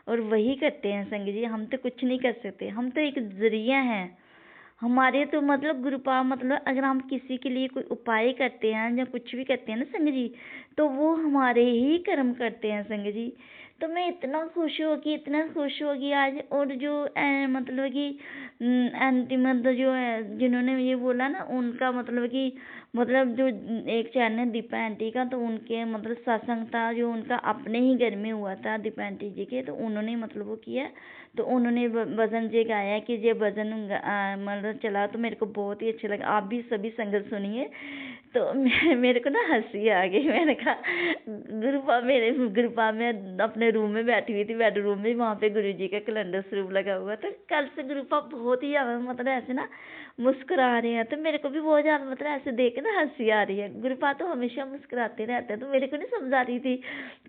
और वही करते हैं संगत जी। हम तो कुछ नहीं कर सकते, हम तो एक जरिया हैं। हमारे तो मतलब गुरुपा मतलब अगर हम किसी के लिए कोई उपाय करते हैं या कुछ भी करते हैं ना संगत जी, तो वो हमारे ही कर्म करते हैं संगत जी। तो मैं इतना खुश होगी आज। और जो मतलब कि अंतिम मतलब जो है जिन्होंने ये बोला ना, उनका मतलब कि मतलब जो एक चैनल दीपा आंटी का, तो उनके मतलब सत्संग था जो उनका अपने ही घर में हुआ था दीपा आंटी जी के। तो उन्होंने मतलब वो किया, तो उन्होंने भजन जे गाया कि ये भजन मतलब चला, तो मेरे को बहुत ही अच्छा लगा। आप भी सभी संगत सुनिए। तो मेरे को ना हंसी आ गई। मैंने कहा गुरुपा में अपने रूम में बैठी हुई थी, बेडरूम में, वहाँ पे गुरुजी का कैलेंडर स्वरूप लगा हुआ। तो कल से गुरुपा बहुत ही ज़्यादा मतलब ऐसे ना मुस्कुरा रहे हैं। तो मेरे को भी बहुत ज़्यादा मतलब ऐसे देख के ना हंसी आ रही है। गुरुपा तो हमेशा मुस्कुराते रहते हैं, तो मेरे को नहीं समझ आ रही थी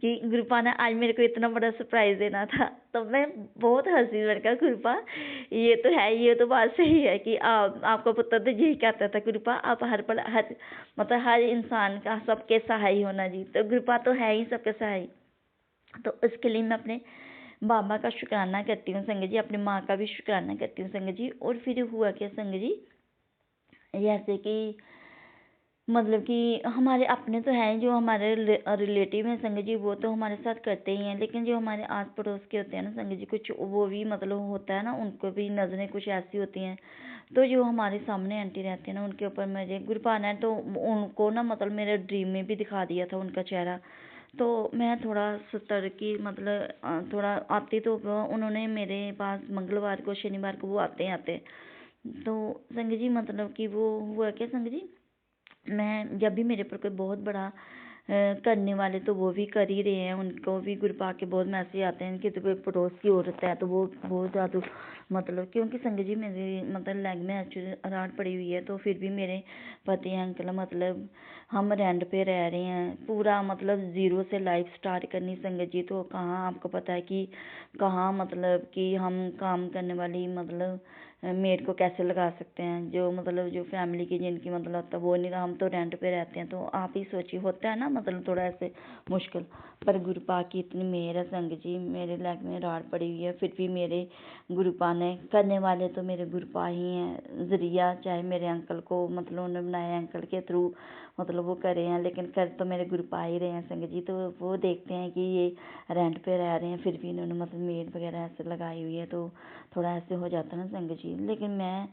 कि गुरुपा ने आज मेरे को इतना बड़ा सरप्राइज देना था। तो मैं बहुत हंसी। मैंने कहा गुरुपा ये तो है, ये तो बात सही है कि आपका पुत्र तो यही कहता था गुरुपा, आप हर पल हर मतलब हर इंसान का सबके सहाय होना जी। तो गुरुपा तो है ही सबके सहाय। तो उसके लिए मैं अपने बाबा का शुक्राना करती हूँ संगत जी, अपनी माँ का भी शुक्राना करती हूँ संगत जी। और फिर हुआ क्या संगत जी, जैसे कि मतलब कि हमारे अपने तो हैं जो हमारे रिलेटिव हैं संगत जी, वो तो हमारे साथ करते ही हैं। लेकिन जो हमारे आस पड़ोस के होते हैं ना संगत जी, कुछ वो भी मतलब होता है ना, उनको भी नज़रें कुछ ऐसी होती हैं। तो जो हमारे सामने आंटी रहती है ना, उनके ऊपर मुझे गुरपाना है, तो उनको ना मतलब मेरे ड्रीम में भी दिखा दिया था उनका चेहरा। तो मैं थोड़ा सतर की मतलब थोड़ा आती, तो उन्होंने मेरे पास मंगलवार को शनिवार को वो आते। तो संगत जी मतलब कि वो हुआ क्या संगत जी, मैं जब भी मेरे पर कोई बहुत बड़ा करने वाले, तो वो भी कर ही रहे हैं, उनको भी गुरपा के बहुत मैसेज आते हैं कि तो कोई पड़ोस की औरत है तो वो बहुत ज़्यादा मतलब, क्योंकि संगत जी मेरे मतलब लेग में एक्चुअली राड पड़ी हुई है। तो फिर भी मेरे पति अंकल मतलब हम रेंट पे रह रहे हैं, पूरा मतलब ज़ीरो से लाइफ स्टार्ट करनी संगत जी। तो कहाँ आपको पता है कि कहाँ मतलब कि हम काम करने वाली मतलब मेड को कैसे लगा सकते हैं, जो मतलब जो फैमिली की जिनकी मतलब होता वो नहीं, हम तो रेंट पे रहते हैं। तो आप ही सोचिए, होता है ना मतलब थोड़ा ऐसे मुश्किल। पर गुरुपा की इतनी मेहर है संगत जी, मेरे लेग में राड पड़ी हुई है, फिर भी मेरे गुरुपा ने, करने वाले तो मेरे गुरुपा ही हैं, जरिया चाहे मेरे अंकल को मतलब उन्होंने बनाया, अंकल के थ्रू मतलब वो करे हैं, लेकिन कर तो मेरे गुरुपा ही रहे हैं संगत जी। तो वो देखते हैं कि ये रेंट पे रह रहे हैं, फिर भी इन्होंने मतलब मेड वगैरह ऐसे लगाई हुई है, तो थोड़ा ऐसे हो जाता है ना संगत जी। लेकिन मैं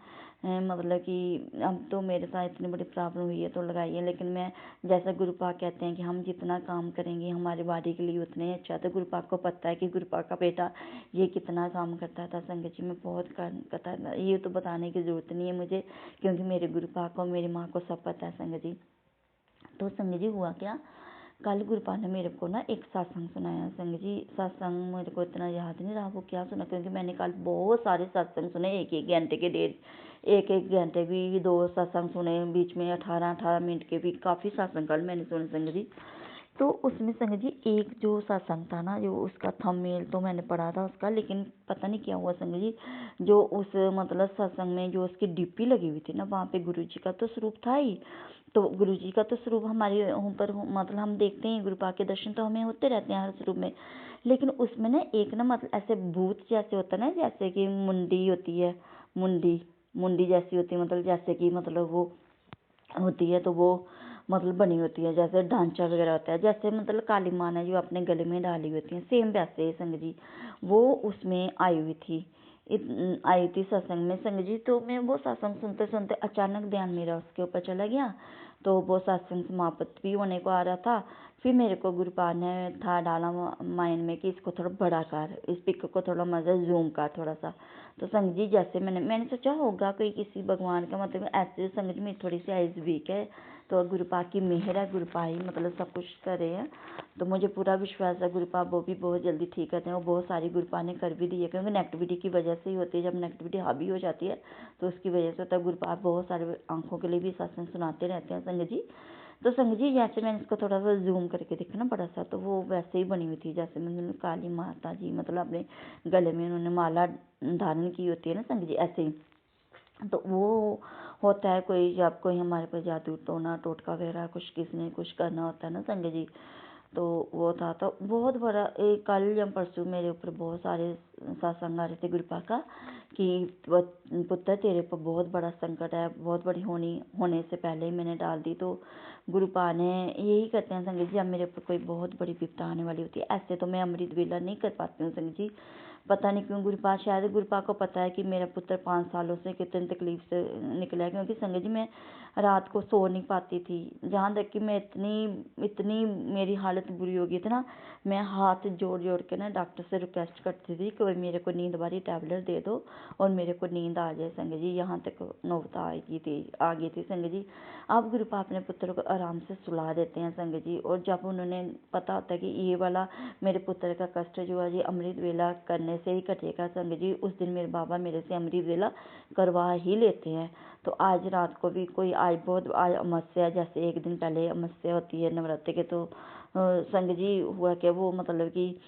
मतलब कि अब तो मेरे साथ इतनी बड़ी प्रॉब्लम हुई है तो लगाई है, लेकिन मैं जैसा गुरुपा कहते हैं कि हम जितना काम करेंगे हमारी बॉडी के लिए उतना ही अच्छा। तो गुरुपा को पता है कि गुरुपा का बेटा ये कितना काम करता था संगत जी, मैं बहुत काम करता था, ये तो बताने की ज़रूरत नहीं है मुझे, क्योंकि मेरे गुरुपा को मेरी माँ को सब पता है संगत जी। तो संगत जी हुआ क्या, कल गुरुपा ने मेरे को ना एक सत्संग सुनाया संगत जी। सत्संग मेरे को इतना याद नहीं रहा वो क्या सुना, क्योंकि मैंने कल बहुत सारे सत्संग सुने, एक एक घंटे के, एक घंटे भी 2 सत्संग सुने, बीच में 18 मिनट के भी काफ़ी सत्संग कल मैंने सुने संगत जी। तो उसमें संगत जी एक जो सत्संग था ना, जो उसका थंबनेल तो मैंने पढ़ा था उसका, लेकिन पता नहीं क्या हुआ संगत जी, जो उस मतलब सत्संग में जो उसकी डीपी लगी हुई थी ना, वहाँ पे गुरु जी का तो स्वरूप था ही। तो गुरु जी का तो स्वरूप हमारे ऊपर मतलब हम देखते हैं, गुरुपा के दर्शन तो हमें होते रहते हैं हर स्वरूप में। लेकिन उसमें ना एक ना मतलब ऐसे भूत जैसे होता है ना, जैसे कि मुंडी होती है, मुंडी जैसी होती है, मतलब जैसे कि मतलब वो होती है, तो वो मतलब बनी होती है, जैसे ढांचा वगैरह होता है, जैसे मतलब काली माँ ने जो अपने गले में डाली होती है, सेम वैसे संगत जी वो उसमें आई हुई थी, आई थी सत्संग में संगत जी। तो मैं वो सत्संग सुनते सुनते अचानक ध्यान मेरा उसके ऊपर चला गया। तो वो सत्संग समाप्त भी होने को आ रहा था, फिर मेरे को गुरुपाद ने था डाला माइंड में कि इसको थोड़ा बड़ा कर, इस पिक को थोड़ा मज़ा जूम कर थोड़ा सा। तो संगत जी जैसे मैंने सोचा होगा कोई किसी भगवान का मतलब, ऐसे संगत जी मेरी थोड़ी सी आइज़ वीक है, तो गुरुपा की मेहर है, गुरुपा ही मतलब सब कुछ कर रहे हैं। तो मुझे पूरा विश्वास है गुरुपा वो भी बहुत जल्दी ठीक करते हैं, वो बहुत सारी गुरुपा ने कर भी दी है, क्योंकि नेगेटिविटी की वजह से ही होती है, जब नेगेटिविटी हावी हो जाती है तो उसकी वजह से, तब गुरुपा बहुत सारे आंखों के लिए भी सत्संग सुनाते रहते हैं संगत जी। तो संगत जी जैसे मैंने इसको थोड़ा सा जूम करके देखा ना बड़ा सा, तो वो वैसे ही बनी हुई थी जैसे मतलब काली माता जी मतलब अपने गले में उन्होंने माला धारण की होती है ना संगत जी, ऐसे ही। तो वो होता है कोई, जब कोई हमारे पर जादू टोना टोटका वगैरह कुछ किसी ने कुछ करना होता है ना संगत जी, तो वो था। तो बहुत बड़ा एक कल या परसों मेरे ऊपर बहुत सारे सत्संग आ रहे थे गुरुपा का कि पुत्र तेरे पर बहुत बड़ा संकट है, बहुत बड़ी होने से पहले ही मैंने डाल दी। तो गुरुपा ने यही करते हैं संगत जी, जब मेरे ऊपर कोई बहुत बड़ी विपदा आने वाली होती है, ऐसे तो मैं अमृत वेला नहीं कर पाती हूँ संगत जी, पता नहीं क्यों गुरुपा, शायद गुरुपा को पता है कि मेरा पुत्र 5 सालों से कितनी तकलीफ से निकला है, क्योंकि संगत जी मैं रात को सो नहीं पाती थी। जहाँ तक कि मैं इतनी मेरी हालत बुरी हो गई थी ना, मैं हाथ जोड़ जोड़ के ना डॉक्टर से रिक्वेस्ट करती थी कि मेरे को नींद वाली टैबलेट दे दो और मेरे को नींद आ जाए संगत जी। यहाँ तक नौबत आ गई थी संगत जी। अब गुरुपा अपने पुत्र को आराम से सुला देते हैं संगत जी। और जब उन्होंने पता होता है कि ये वाला मेरे पुत्र का कष्ट जो है ये अमृत वेला करने से ही कटेगा संगत जी, उस दिन मेरे बाबा मेरे से अमृत वेला करवा ही लेते हैं। तो आज रात को भी आज अमावस्या, जैसे एक दिन पहले अमावस्या होती है नवरात्रि के, तो संगत जी हुआ कि वो मतलब कि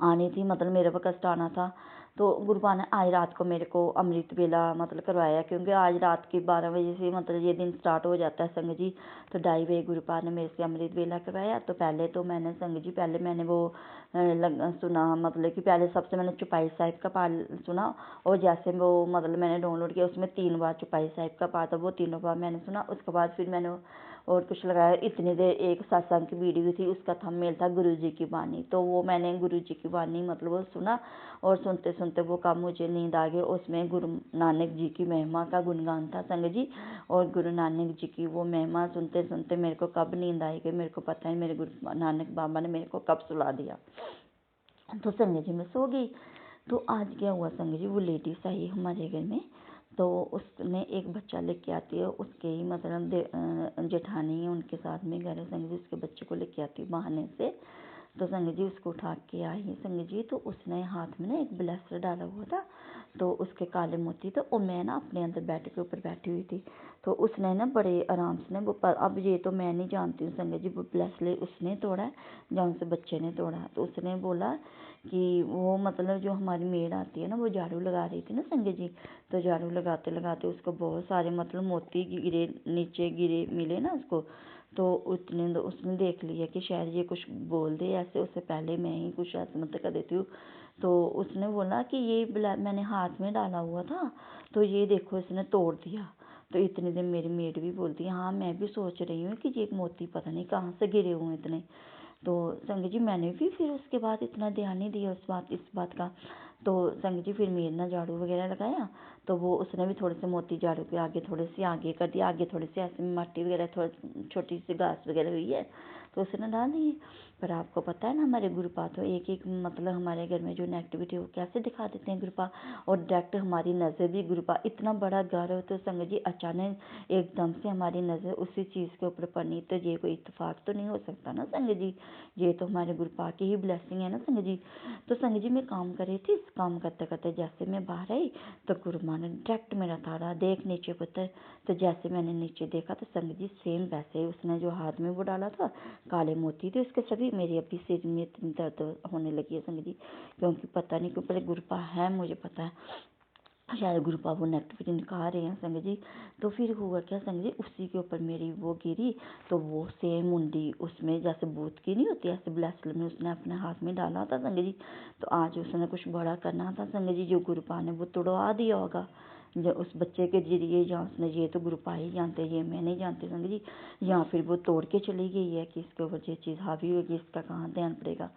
आनी थी, मतलब मेरे पर कष्ट आना था। तो गुरुपा ने आज रात को मेरे को अमृत वेला मतलब करवाया, क्योंकि आज रात के 12 बजे से मतलब ये दिन स्टार्ट हो जाता है संगत जी। तो 2:30 बजे गुरुपा ने मेरे से अमृत वेला करवाया। तो पहले तो मैंने संगत जी वो सुना, मतलब कि पहले सबसे मैंने चौपाई साहिब का पाठ सुना, और जैसे वो मतलब मैंने डाउनलोड किया उसमें 3 बार चौपाई साहिब का पाठ था, वो तीनों बार मैंने सुना। उसके बाद फिर मैंने और कुछ लगाया। इतनी देर एक सत्संग की वीडियो थी, उसका थंबनेल था गुरु जी की वाणी, तो वो मैंने गुरु जी की वाणी मतलब वो सुना, और सुनते सुनते वो कब मुझे नींद आ गई। उसमें गुरु नानक जी की महिमा का गुणगान था संगत जी, और गुरु नानक जी की वो महिमा सुनते सुनते मेरे को कब नींद आई गई मेरे को पता है। मेरे गुरु नानक बाबा ने मेरे को कब सुला दिया। तो संगत जी मैं सो गई। तो आज क्या हुआ संगत जी, वो लेडीज आई हमारे घर में, तो उसने एक बच्चा लेके आती है, उसके ही मतलब जेठानी है उनके साथ में घर है संगत जी, उसके बच्चे को लेके आती है बहाने से। तो संगत जी उसको उठा के आई है संगत जी। तो उसने हाथ में ना एक ब्लेसर डाला हुआ था, तो उसके काले मोती, तो और मैं ना अपने अंदर बेड के ऊपर बैठी हुई थी। तो उसने ना बड़े आराम से ना वो अब ये तो मैं नहीं जानती हूँ संगत जी, वो ब्लेसलेट उसने तोड़ा है या उनसे बच्चे ने तोड़ा। तो उसने बोला कि वो मतलब जो हमारी मेड आती है ना, वो झाड़ू लगा रही थी ना संगत जी, तो झाड़ू लगाते लगाते उसको बहुत सारे मतलब मोती गिरे, नीचे गिरे मिले ना उसको। तो उसने देख लिया कि शायद ये कुछ बोल दे ऐसे, उससे पहले मैं ही कुछ ऐसे मतलब कर देती हूँ। तो उसने बोला कि ये मैंने हाथ में डाला हुआ था, तो ये देखो इसने तोड़ दिया। तो इतने दिन मेरी मेड भी बोलती है, हाँ मैं भी सोच रही हूँ कि ये मोती पता नहीं कहाँ से गिरे हुए हैं इतने। तो संगत जी मैंने भी फिर उसके बाद इतना ध्यान नहीं दिया इस बात का। तो संगत जी फिर मेरे ना झाड़ू वगैरह लगाया, तो वो उसने भी थोड़े से मोती झाड़ू के आगे थोड़े से आगे कर दिया, आगे थोड़े से ऐसे मिट्टी वगैरह थोड़ी छोटी सी घास वगैरह हुई है, तो उसने डाल दिए। पर आपको पता है ना हमारे गुरुपा तो एक मतलब हमारे घर में जो नेगेटिविटी वो कैसे दिखा देते हैं गुरुपा, और डायरेक्ट हमारी नज़र भी गुरुपा, इतना बड़ा घर हो तो संगत जी अचानक एकदम से हमारी नज़र उसी चीज़ के ऊपर पड़नी, तो ये कोई इत्तेफाक तो नहीं हो सकता ना संगत जी, ये तो हमारे गुरुपा की ही ब्लेसिंग है ना संगत जी। तो संगत जी मैं काम कर रही थी, इस काम करते करते जैसे मैं बाहर आई तो गुरु माँ ने डायरेक्ट मेरा तारा देख नीचे पुत्र। तो जैसे मैंने नीचे देखा तो संगत जी सेम वैसे ही उसने जो हाथ में वो डाला था काले मोती थे उसके सभी, मेरी अभी सिर में इतनी दर्द होने लगी है संगत जी, क्योंकि पता नहीं क्यों पहले गुरुपा है मुझे पता है, शायद गुरुपा वो नेगेटिविटी निकाल रहे हैं संगत जी। तो फिर हुआ क्या संगत जी, उसी के ऊपर मेरी वो गिरी, तो वो सेम मुंडी उसमें जैसे बूथ की नहीं होती ऐसे ब्लेसलेट में उसने अपने हाथ में डाला था संगत जी। तो आज उसने कुछ बड़ा करना था संगत जी, जो गुरुपा ने वो तोड़वा दिया होगा जो उस बच्चे के जरिए, या उसने, ये तो गुरुपा ही जानते, ये मैं नहीं जानती संगत जी, या फिर वो तोड़ के चली गई है कि इसके ऊपर ये चीज़ हावी होगी, इसका कहाँ ध्यान पड़ेगा।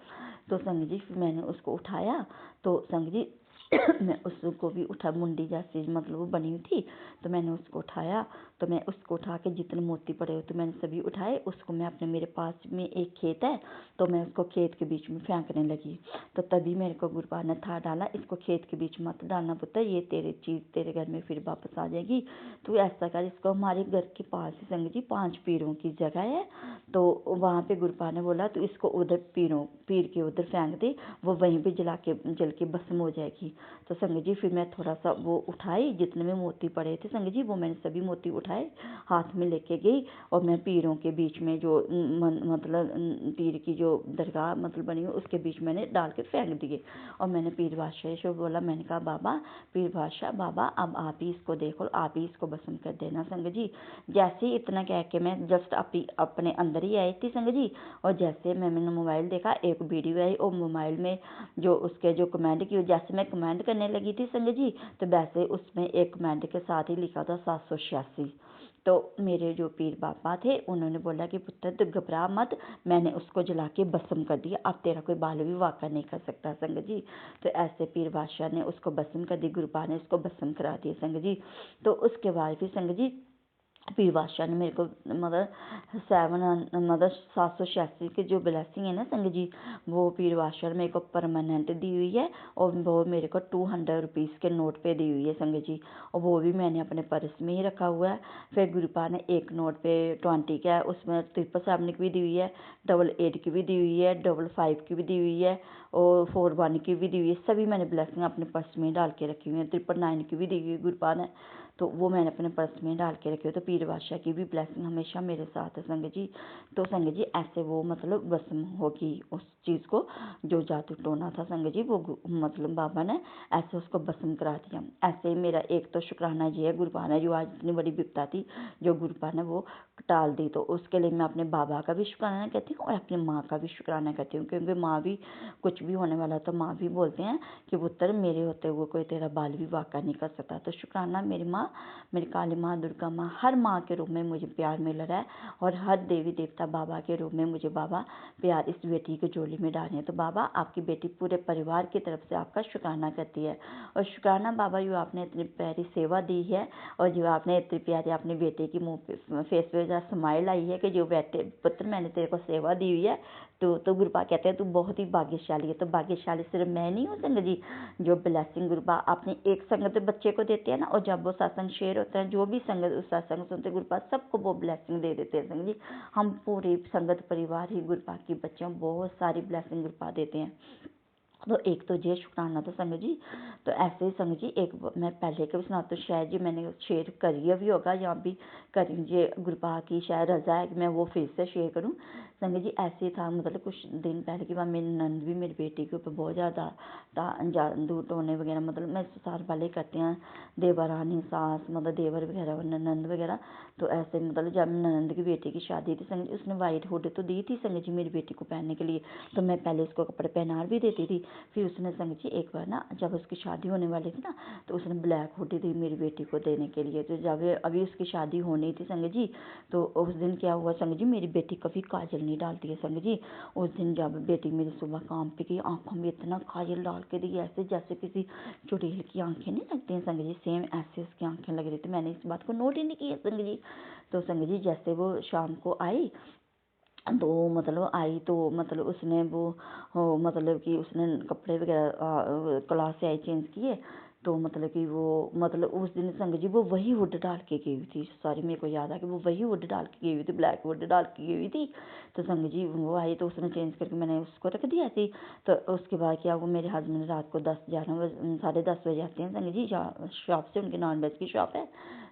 तो संगत जी फिर मैंने उसको उठाया, तो संगत जी मैं उसको भी उठा, मुंडी जैसी मतलब वो बनी हुई थी, तो मैंने उसको उठाया, तो मैं उसको उठा के जितने मोती पड़े हुए थे मैंने सभी उठाए, उसको मैं अपने मेरे पास में एक खेत है तो मैं उसको खेत के बीच में फेंकने लगी। तो तभी मेरे को गुरुपा ने था डाला, इसको खेत के बीच मत डालना पुत्र, ये तेरी चीज़ तेरे घर में फिर वापस आ जाएगी, तो ऐसा कर, इसको हमारे घर के पास ही संगत जी 5 पीरों की जगह है, तो वहाँ पे गुरुपा ने बोला तो इसको उधर पीर के उधर फेंक दे, वो वहीं पे जल के भस्म हो जाएगी। तो संगत जी फिर मैं थोड़ा सा वो उठाई, जितने में मोती पड़े थे संगत जी वो मैंने सभी मोती उठाए हाथ में लेके गई, और मैं पीरों के बीच में जो मतलब पीर की जो दरगाह मतलब बनी हुई उसके बीच मैंने डाल के फेंक दिए। और मैंने पीर बादशाह से बोला, मैंने कहा बाबा, पीर बादशाह बाबा अब आप ही इसको देखो, आप ही इसको भस्म कर देना संगत जी। जैसे ही इतना कह के मैं जस्ट अपने अंदर ही आई थी संगत जी, और जैसे मैंने मोबाइल देखा एक वीडियो आई, और मोबाइल में जो उसके जो कमेंट की, जैसे मैं कमेंट करने करने लगी थी संगत जी, तो वैसे उसमें एक कमेंट के साथ ही लिखा था 786। तो मेरे जो पीर बाबा थे उन्होंने बोला कि पुत्र तो घबरा मत, मैंने उसको जला के भस्म कर दिया, अब तेरा कोई बाल भी वाका नहीं कर सकता संगत जी। तो ऐसे पीर बादशाह ने उसको भस्म कर दी, गुरुपा ने उसको भस्म करा दिया संगत जी। तो उसके बाद फिर संगत जी पीर बादशाह ने मेरे को मतलब 786 की जो ब्लेसिंग है ना संगत जी, वो पीर बादशाह ने मेरे को परमानेंट दी हुई है, और वो मेरे को 200 रुपीज़ के नोट पे दी हुई है संगत जी, और वो भी मैंने अपने पर्स में ही रखा हुआ है। फिर गुरुपा ने एक नोट पे 20 का है, उसमें 777 की भी दी हुई है, 88 की भी दी हुई है, 55 की भी दी हुई है, और 41 की भी दी हुई है। सभी मैंने ब्लेसिंग अपने पर्स में डाल के रखी हुई है। 999 की भी दी हुई है गुरुपा ने, तो वो मैंने अपने पर्स में डाल के रखी हुई। तो पीर बादशाह की भी ब्लेसिंग हमेशा मेरे साथ है संगत जी। तो संगत जी ऐसे वो मतलब भस्म होगी उस चीज़ को, जो जादू टोना था संगत जी, वो मतलब बाबा ने ऐसे उसको भस्म करा दिया। ऐसे ही मेरा एक तो शुक्राना ये है गुरुपा ने, जो आज इतनी बड़ी विपदा थी जो गुरुपा ने वो टाल दी, तो उसके लिए मैं अपने बाबा का भी शुक्राना करती हूँ और अपनी माँ का भी शुक्राना करती हूँ, क्योंकि माँ भी कुछ भी होने वाला तो माँ भी बोलते हैं कि पुत्र मेरे होते हुए कोई तेरा बाल भी वाका नहीं कर सकता। तो शुक्राना मेरी माँ, मेरी काली माँ, दुर्गा माँ, हर माँ के रूप में मुझे प्यार मिल रहा है, और हर देवी देवता बाबा के रूप में मुझे बाबा प्यार इस बेटी की झोली में डाले हैं। तो बाबा आपकी बेटी पूरे परिवार की तरफ से आपका शुक्राना करती है, और शुक्राना बाबा जो आपने इतनी प्यारी सेवा दी है, और जो आपने इतनी प्यारी अपने बेटे की मुँह पे फेस पे स्माइल आई है कि जो बेटे पुत्र मैंने तेरे को सेवा दी हुई है, तो गुरुपा कहते हैं तू बहुत ही भाग्यशाली है। तो भाग्यशाली सिर्फ मैं नहीं हूँ संगत जी, जो ब्लेसिंग गुरुपा अपने एक संगत बच्चे को देते हैं ना, और जब वो सत्संग शेयर होता है, जो भी संगत उस सत्संग सुनते गुरुपा सबको वो ब्लेसिंग दे देते हैं संगत जी। हम पूरी संगत परिवार ही गुरुपा की बच्चों बहुत सारी ब्लेसिंग गुरुपा देते हैं। तो एक तो ये शुक्राना था संगत जी। तो ऐसे ही संगत जी एक मैं पहले के भी सुना, तो शायद जी मैंने शेयर करिए भी होगा, या भी करी ये गुरुपा की शायद रजा है कि मैं वो फिर से शेयर करूं संगत जी। ऐसे ही था मतलब कुछ दिन पहले की बात, मेरी नंद भी मेरी बेटी के ऊपर बहुत ज़्यादा जादू टोने वगैरह, मतलब मैं ससुराल वाले करते हैं, देवरानी सास मतलब देवर वगैरह ननंद वगैरह। तो ऐसे मतलब जब ननंद की बेटी की शादी थी संगत जी, उसने वाइट हुड तो दी थी संगत जी मेरी बेटी को पहनने के लिए, तो मैं पहले उसको कपड़े पहना भी देती थी। फिर उसने संगत जी एक बार ना जब उसकी शादी होने वाली थी ना, तो उसने ब्लैक हुडी दी मेरी बेटी को देने के लिए। तो जब अभी उसकी शादी होनी थी संगत जी, तो उस दिन क्या हुआ संगत जी, मेरी बेटी कभी काजल नहीं डालती है संगत जी। उस दिन जब बेटी मेरी सुबह काम पे गई, आंखों में इतना काजल डाल के दी, ऐसे जैसे किसी चुड़ैल की आंखें नहीं लगती हैं संगत जी, सेम ऐसे उसकी आंखें लग रही थी। मैंने इस बात को नोट ही नहीं किया संगत जी। तो संगत जी जैसे वो शाम को आई, तो मतलब आई तो मतलब उसने वो मतलब कि उसने कपड़े वगैरह क्लास से आई चेंज किए, तो मतलब कि वो मतलब उस दिन संगत जी वो वही हुड डाल के गई हुई थी। सॉरी मेरे को याद आ कि वो वही हुड डाल के गई हुई थी, ब्लैक हुड डाल के गई हुई थी। तो संगत जी वो आई तो उसने चेंज करके मैंने उसको रख दिया थी। तो उसके बाद क्या वो मेरे हस्बैंड रात को 10-11 साढ़े 10 बजे आते हैं संगत जी शॉप से, उनकी नॉन-वेज की शॉप है।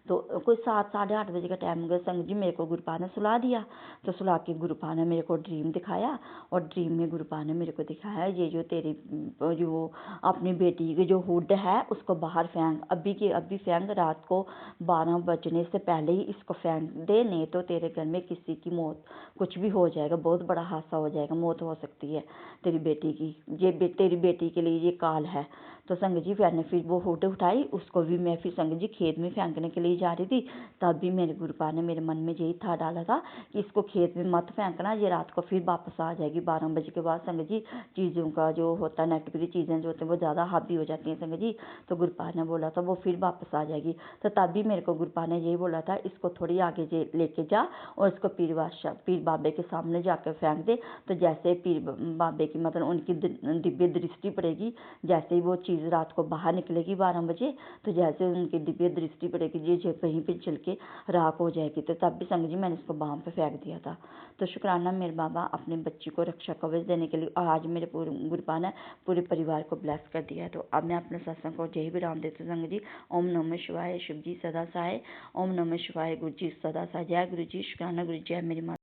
तो कोई 7-8 बजे का टाइम हो गया संगत जी, मेरे को गुरुपा ने सुला दिया। तो सुला के गुरुपा ने मेरे को ड्रीम दिखाया, और ड्रीम में गुरुपा ने मेरे को दिखाया ये जो तेरी जो अपनी बेटी की जो हुड है उसको बाहर फेंक, अभी के अभी फेंक, रात को 12 बजने से पहले ही इसको फेंक दे, नहीं तो तेरे घर में किसी की मौत कुछ भी हो जाएगा, बहुत बड़ा हादसा हो जाएगा, मौत हो सकती है तेरी बेटी की, ये तेरी बेटी के लिए ये काल है। तो संगत जी मैंने फिर वो हुड उठाई, उसको भी मैं फिर संगत जी खेत में फेंकने के लिए जा रही थी, तब भी मेरे गुरुपा ने मेरे मन में यही था डाला था कि इसको खेत में मत फेंकना, ये रात को फिर वापस आ जाएगी 12 बजे के बाद। संगत जी चीज़ों का जो होता है नेगेटिव चीज़ें जो होती हैं वो ज़्यादा हावी हो जाती हैं संगत जी, तो गुरुपा ने बोला था वो फिर वापस आ जाएगी। तो तब भी मेरे को गुरुपा ने यही बोला था इसको थोड़ी आगे लेके जा, और इसको पीर बाबे के सामने जाकर फेंक दे। तो जैसे पीर बाबे की मतलब उनकी दिव्य दृष्टि पड़ेगी, जैसे ही वो चीज़ रात को बाहर निकलेगी 12 बजे, तो जैसे उनकी दिव्य दृष्टि पड़ेगी ये कहीं पर चल के राख हो जाएगी। तो तब भी संगत जी मैंने इसको बाम पे फेंक दिया था। तो शुक्राना मेरे बाबा अपने बच्ची को रक्षा कवच देने के लिए, और आज मेरे पूरे गुरुपा ने पूरे परिवार को ब्लेस कर दिया है। तो अब मैं अपने सत्संग को यही विराम देती हूँ संगत जी। ओम नमः शिवाय, शिव जी सदा सहाय। ओम नमः शिवाय, गुरु जी सदा सहाय। जय गुरु जी, शुक्राना गुरु जी, जय मेरी माता।